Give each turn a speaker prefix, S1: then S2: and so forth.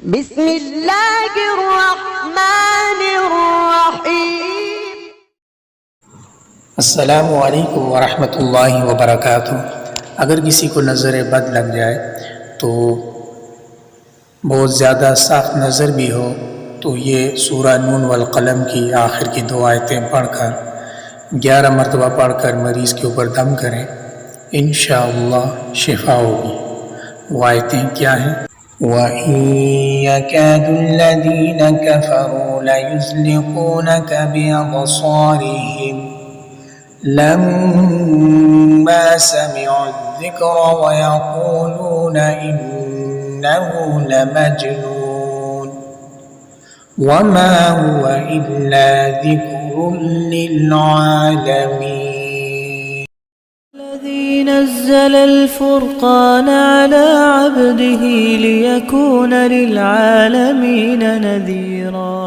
S1: बिस्मिल्लाहिर्रहमानिर्रहीम।
S2: अस्सलामु अलैकुम वरहमतुल्लाहि वबरकातुहू। अगर किसी को नज़र बद लग जाए तो बहुत ज़्यादा साफ नज़र भी हो तो ये सूरा नून वल कलम की आखिर की 2 आयतें पढ़कर 11 मरतबा पढ़कर मरीज़ के ऊपर दम करें, इंशाअल्लाह शिफा होगी। वो आयतें क्या हैं? वइन यकादुल्लज़ीन कफ़रू लयुज़्लिक़ूनक बिअबसारिहिम लम्मा समिअुज़्ज़िक्र वयक़ूलून इन्नहु लमजनून वमा हुवा इल्ला ज़िक्रुन लिलआलमीन।
S3: الذي نزل الفرقان على عبده ليكون للعالمين نذيرا